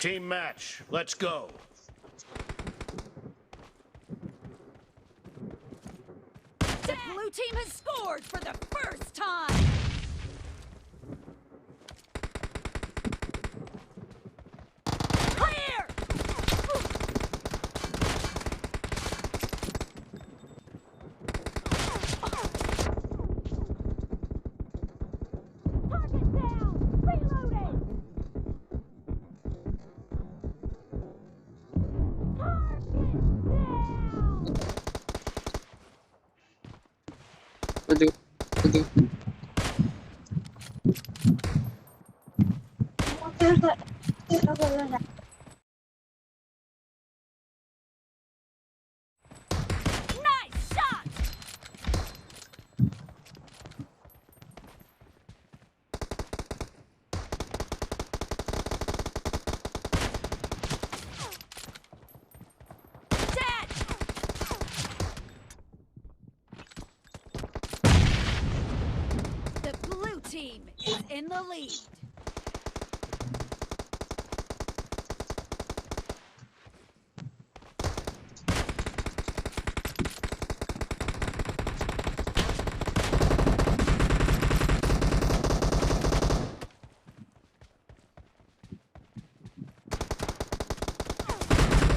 Team match, let's go. The blue team has scored for the first time! Clear! Target down! Reloading! Aduh. Nice shot! Dead! The blue team is in the lead.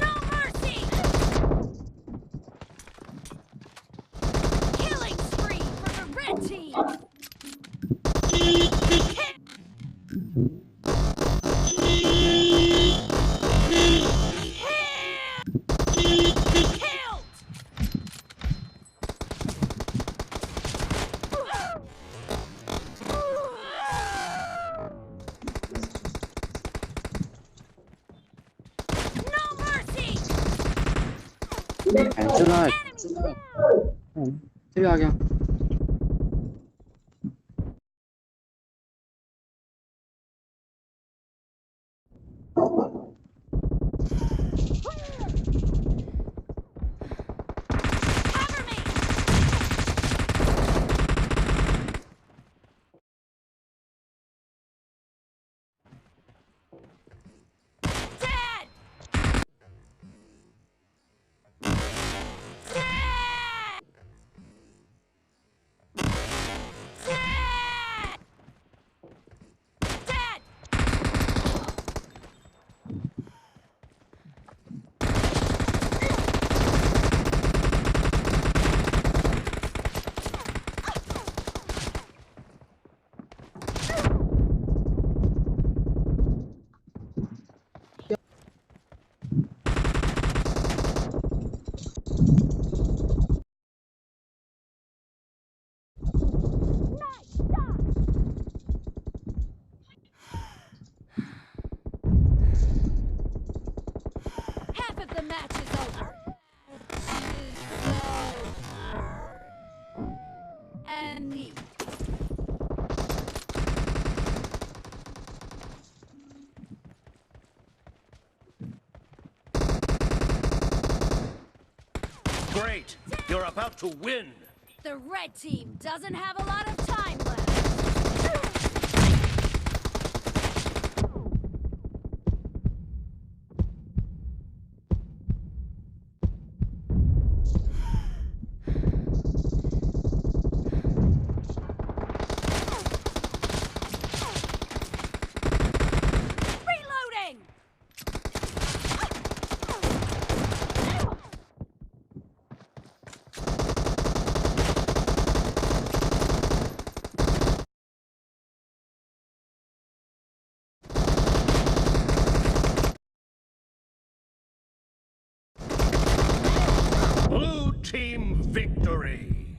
No mercy! Killing spree for the red team! Killed! No mercy! Enemy down! Tiếp ra kìa. Cover me! Dead! Dead! Dead! Dead! Nice shot! Half of the match is over. And me. Great, you're about to win. The red team doesn't have a lot of time left. Reloading! Blue team victory.